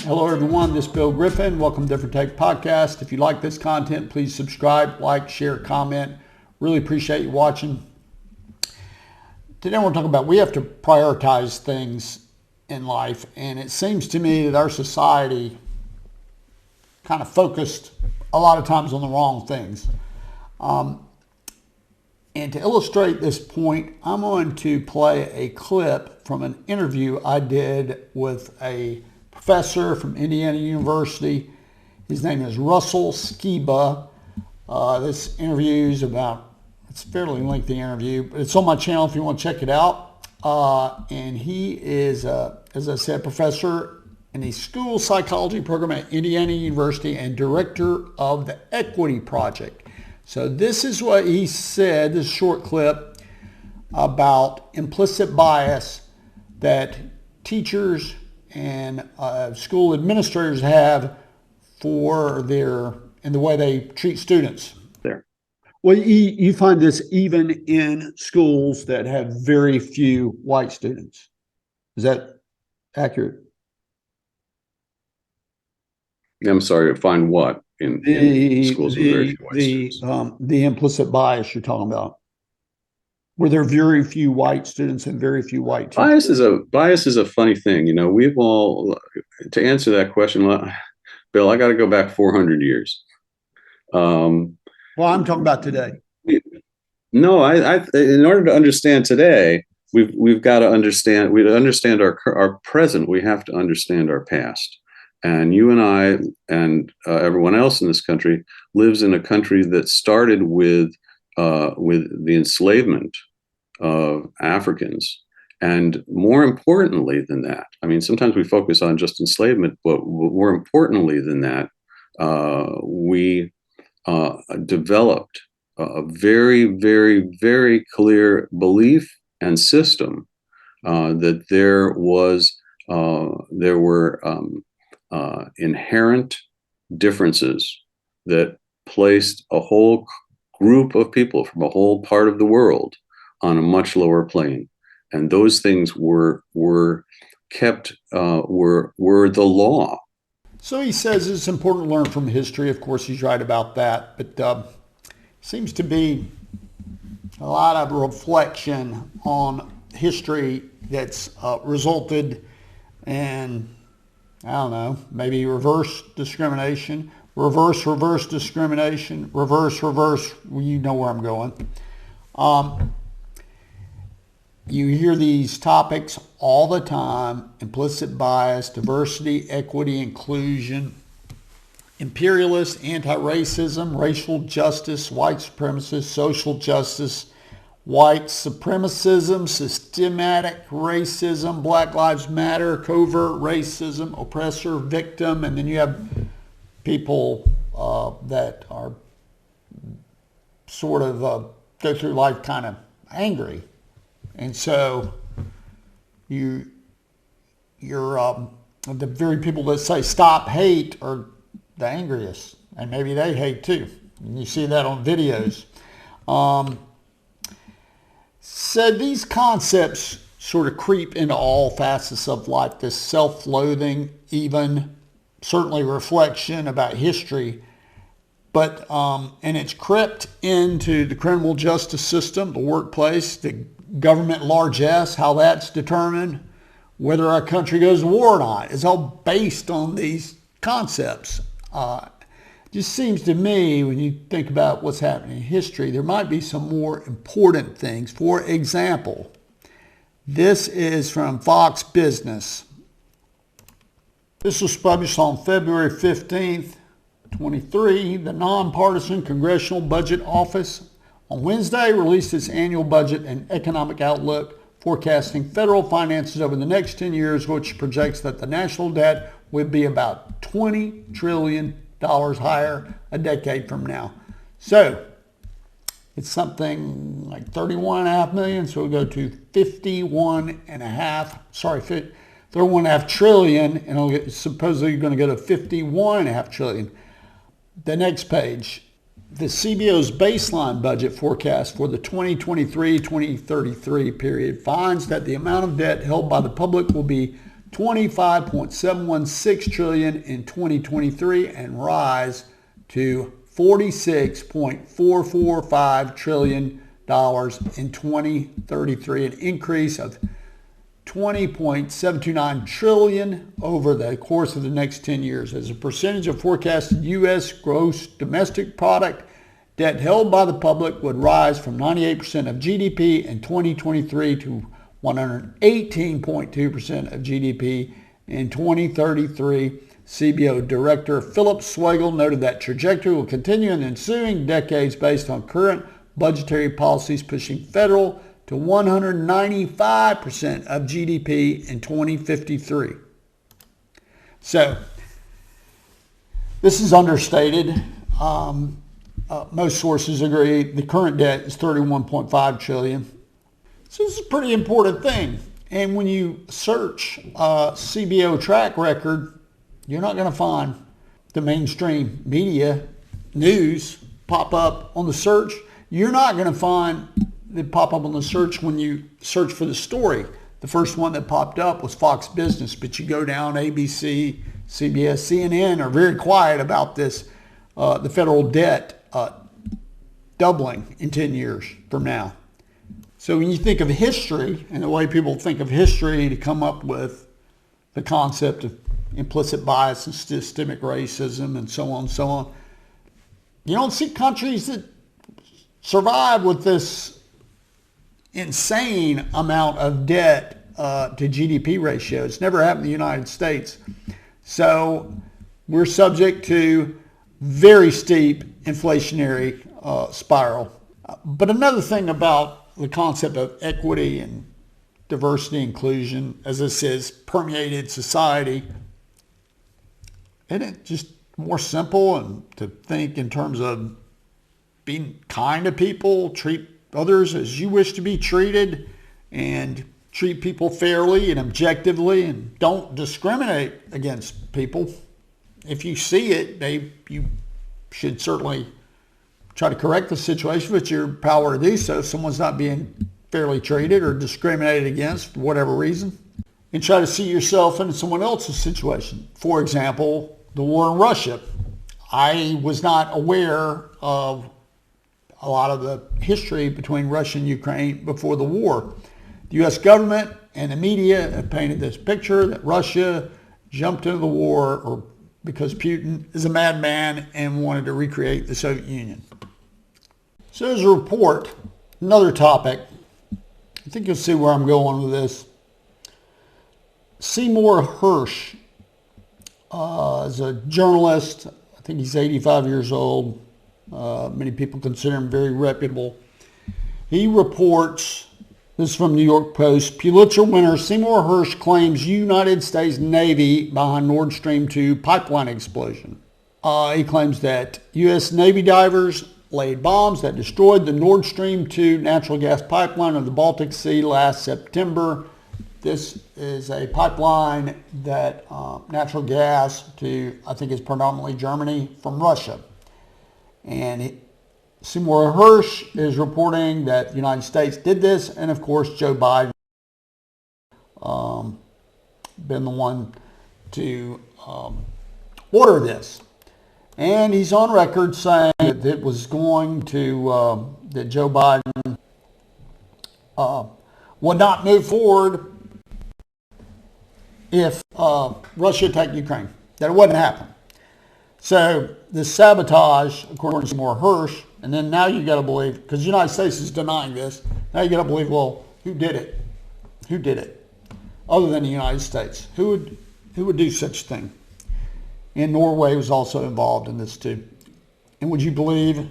Hello everyone, this is Bill Griffin. Welcome to Different Take Podcast. If you like this content, please subscribe, like, share, comment. Really appreciate you watching. Today we're talking about we have to prioritize things in life, and it seems to me that our society kind of focused a lot of times on the wrong things. And to illustrate this point, I'm going to play a clip from an interview I did with a professor from Indiana University. His name is Russell Skiba. This interview is it's a fairly lengthy interview, but it's on my channel if you want to check it out. And he is, as I said, professor in the school psychology program at Indiana University and director of the Equity Project. So this is what he said, this short clip about implicit bias that teachers and school administrators have in the way they treat students. There. Well, you find this even in schools that have very few white students. Is that accurate? I'm sorry, find what in schools with very few white students? The implicit bias you're talking about. Were there very few white students and very few white teachers? Bias is a funny thing. You know, we've all, to answer that question, Bill, I got to go back 400 years. Well, I'm talking about today. No, in order to understand today, we've got to understand. To understand our present, we have to understand our past. And you and I and everyone else in this country lives in a country that started with the enslavement of Africans. And more importantly than that, I mean, sometimes we focus on just enslavement, but more importantly than that, we developed a very, very, very clear belief and system that there were inherent differences that placed a whole group of people from a whole part of the world on a much lower plane, and those things were kept were the law. So he says it's important to learn from history. Of course, he's right about that, but seems to be a lot of reflection on history that's resulted in, I don't know, maybe reverse discrimination, reverse discrimination, reverse. Well, you know where I'm going. You hear these topics all the time: implicit bias, diversity, equity, inclusion, imperialist, anti-racism, racial justice, white supremacist, social justice, white supremacism, systematic racism, Black Lives Matter, covert racism, oppressor, victim, and then you have people that are sort of go through life kind of angry. And so you're the very people that say stop hate are the angriest, and maybe they hate too. And you see that on videos. So these concepts sort of creep into all facets of life, this self-loathing, even certainly reflection about history, but and it's crept into the criminal justice system, the workplace, the government largesse, how that's determined, whether our country goes to war or not. It's all based on these concepts. Just seems to me, when you think about what's happening in history, there might be some more important things. For example, this is from Fox Business. This was published on February 15th, 23. The Nonpartisan Congressional Budget Office on Wednesday released its annual budget and economic outlook, forecasting federal finances over the next 10 years, which projects that the national debt would be about $20 trillion higher a decade from now. So it's something like 31.5 million. So we'll go to 31.5 trillion, and supposedly you're going to go to 51.5 trillion. The next page, the CBO's baseline budget forecast for the 2023-2033 period finds that the amount of debt held by the public will be $25.716 trillion in 2023 and rise to $46.445 trillion in 2033, an increase of $20.729 trillion over the course of the next 10 years. As a percentage of forecasted U.S. gross domestic product, debt held by the public would rise from 98% of GDP in 2023 to 118.2% of GDP in 2033. CBO Director Philip Swagel noted that trajectory will continue in the ensuing decades based on current budgetary policies, pushing federal to 195% of GDP in 2053. So, this is understated. Most sources agree the current debt is $31.5 trillion. So this is a pretty important thing. And when you search CBO track record, you're not going to find the mainstream media news pop up on the search. You're not going to find it pop up on the search when you search for the story. The first one that popped up was Fox Business, but you go down ABC, CBS, CNN are very quiet about this, the federal debt doubling in 10 years from now. So when you think of history and the way people think of history to come up with the concept of implicit bias and systemic racism and so on and so on, you don't see countries that survive with this insane amount of debt to GDP ratio. It's never happened in the United States. So we're subject to very steep inflationary spiral. But another thing about the concept of equity and diversity inclusion, as this has permeated society, isn't it just more simple and to think in terms of being kind to people, treat others as you wish to be treated, and treat people fairly and objectively, and don't discriminate against people. If you see it, you should certainly try to correct the situation, but it's your power to do so if someone's not being fairly treated or discriminated against for whatever reason. And try to see yourself in someone else's situation. For example, the war in Russia. I was not aware of a lot of the history between Russia and Ukraine before the war. The U.S. government and the media have painted this picture that Russia jumped into the war because Putin is a madman and wanted to recreate the Soviet Union. So there's a report, another topic. I think you'll see where I'm going with this. Seymour Hersh is a journalist. I think he's 85 years old. Many people consider him very reputable. He reports, this is from New York Post, Pulitzer winner Seymour Hersh claims United States Navy behind Nordstream 2 pipeline explosion. He claims that U.S. Navy divers laid bombs that destroyed the Nordstream 2 natural gas pipeline of the Baltic Sea last September. This is a pipeline that natural gas to, I think it's predominantly Germany, from Russia. And Seymour Hersh is reporting that the United States did this, and of course Joe Biden been the one to order this. And he's on record saying that it was going to, that Joe Biden would not move forward if Russia attacked Ukraine, that it wouldn't happen. So the sabotage, according to Seymour Hersh, and then now you got to believe, because the United States is denying this, now you got to believe, well, who did it? Who did it? Other than the United States. Who would do such a thing? And Norway was also involved in this too. And would you believe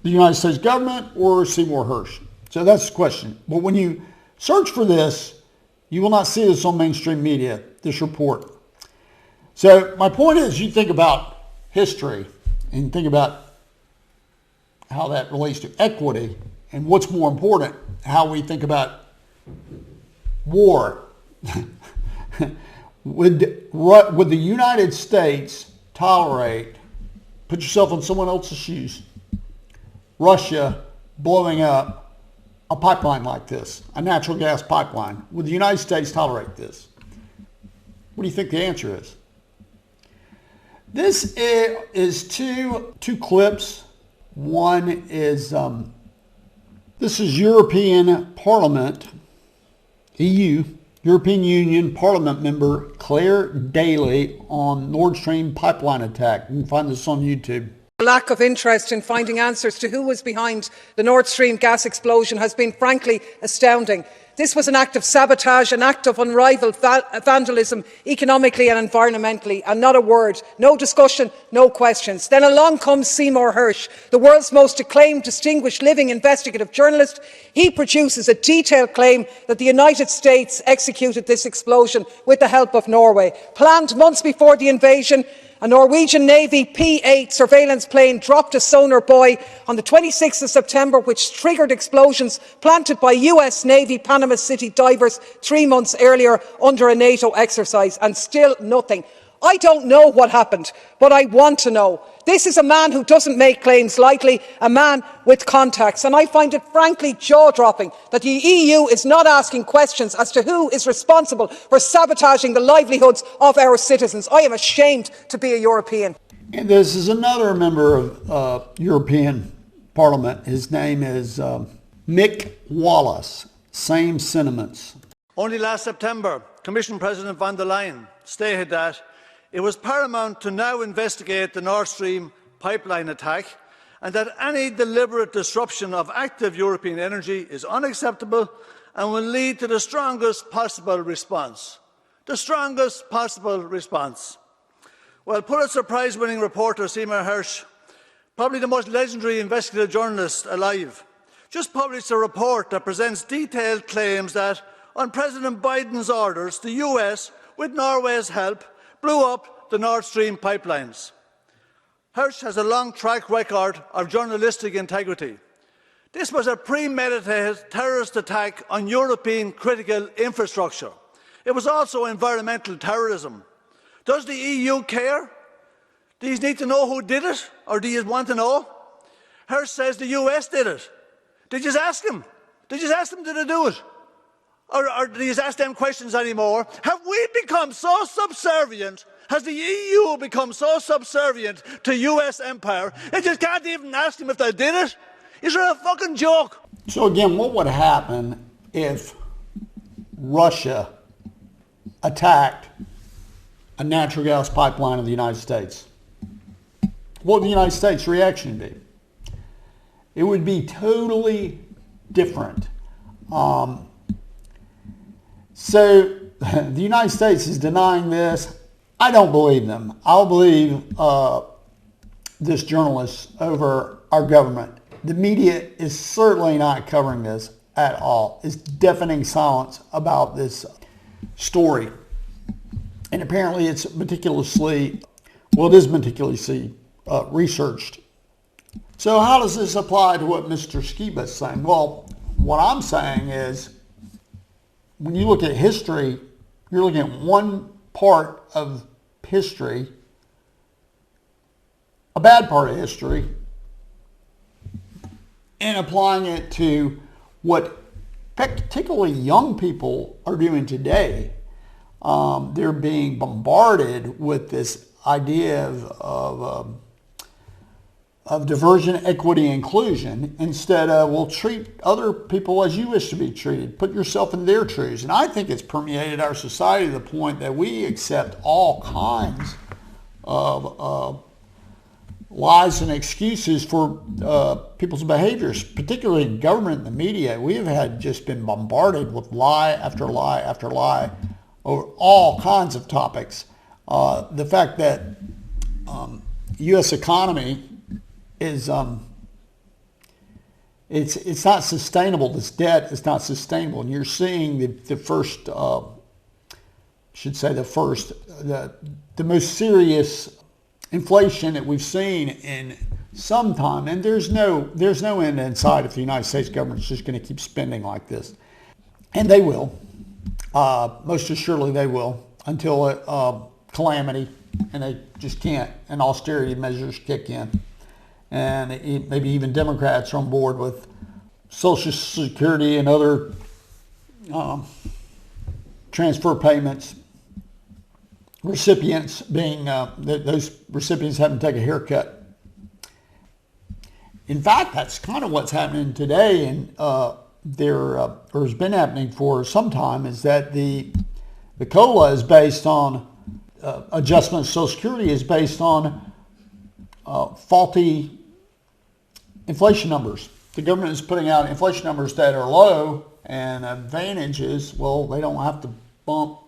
the United States government or Seymour Hersh? So that's the question. But when you search for this, you will not see this on mainstream media, this report. So my point is, you think about history and think about how that relates to equity, and what's more important, how we think about war. Would the United States tolerate, put yourself in someone else's shoes, Russia blowing up a pipeline like this, a natural gas pipeline? Would the United States tolerate this? What do you think the answer is? This is two clips. One is, this is European Parliament, EU, European Union Parliament member Claire Daly on Nordstream pipeline attack. You can find this on YouTube. The lack of interest in finding answers to who was behind the Nord Stream gas explosion has been frankly astounding. This was an act of sabotage, an act of unrivalled vandalism, economically and environmentally, and not a word, no discussion, no questions. Then along comes Seymour Hersh, the world's most acclaimed, distinguished living investigative journalist. He produces a detailed claim that the United States executed this explosion with the help of Norway. Planned months before the invasion, a Norwegian Navy P-8 surveillance plane dropped a sonar buoy on the 26th of September, which triggered explosions planted by US Navy Panama City divers 3 months earlier under a NATO exercise, and still nothing. I don't know what happened, but I want to know. This is a man who doesn't make claims lightly, a man with contacts, and I find it frankly jaw-dropping that the EU is not asking questions as to who is responsible for sabotaging the livelihoods of our citizens. I am ashamed to be a European. And this is another member of European Parliament. His name is Mick Wallace. Same sentiments. Only last September, Commission President von der Leyen stated that it was paramount to now investigate the Nord Stream pipeline attack, and that any deliberate disruption of active European energy is unacceptable and will lead to the strongest possible response. The strongest possible response. Well, Pulitzer Prize-winning reporter Seymour Hersh, probably the most legendary investigative journalist alive, just published a report that presents detailed claims that, on President Biden's orders, the US, with Norway's help, blew up the Nord Stream pipelines. Hersh has a long track record of journalistic integrity. This was a premeditated terrorist attack on European critical infrastructure. It was also environmental terrorism. Does the EU care? Do you need to know who did it, or do you want to know? Hersh says the US did it. Did you ask him? Did you ask them, did they do it? Or do you ask them questions anymore? Have we become so subservient? Has the EU become so subservient to US empire that you can't even ask them if they did it? Is it a fucking joke? So again, what would happen if Russia attacked a natural gas pipeline of the United States? What would the United States' reaction be? It would be totally different. So the United States is denying this. I don't believe them. I'll believe this journalist over our government. The media is certainly not covering this at all. It's deafening silence about this story. And apparently it's meticulously, well, it is meticulously researched. So how does this apply to what Mr. Skiba is saying? Well, what I'm saying is, when you look at history, you're looking at one part of history, a bad part of history, and applying it to what particularly young people are doing today. They're being bombarded with this idea of diversion, equity, inclusion, instead of, well, treat other people as you wish to be treated. Put yourself in their shoes. And I think it's permeated our society to the point that we accept all kinds of lies and excuses for people's behaviors, particularly in government and the media. We have just been bombarded with lie after lie after lie over all kinds of topics. The fact that U.S. economy is it's not sustainable. This debt is not sustainable, and you're seeing the most serious inflation that we've seen in some time, and there's no end in sight if the United States government is just going to keep spending like this, and they will. Most assuredly, they will until calamity, and they just can't, and austerity measures kick in. And maybe even Democrats are on board with Social Security and other transfer payments. recipients being, those recipients having to take a haircut. In fact, that's kind of what's happening today, and there or has been happening for some time, is that the COLA is based on, adjustment of Social Security is based on faulty inflation numbers. The government is putting out inflation numbers that are low, and advantage is, well, they don't have to bump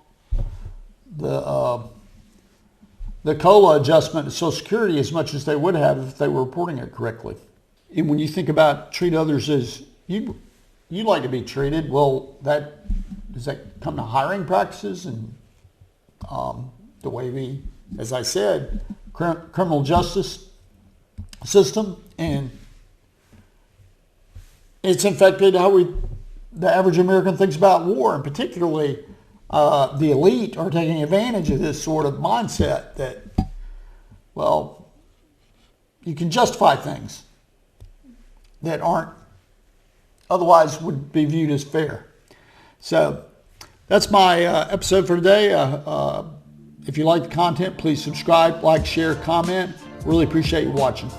the COLA adjustment to Social Security as much as they would have if they were reporting it correctly. And when you think about treat others as you like to be treated, well, does that come to hiring practices and the way we, as I said, criminal justice system, and it's infected how the average American thinks about war, and particularly the elite are taking advantage of this sort of mindset that, well, you can justify things that aren't otherwise would be viewed as fair. So that's my episode for today. If you like the content, please subscribe, like, share, comment. Really appreciate you watching.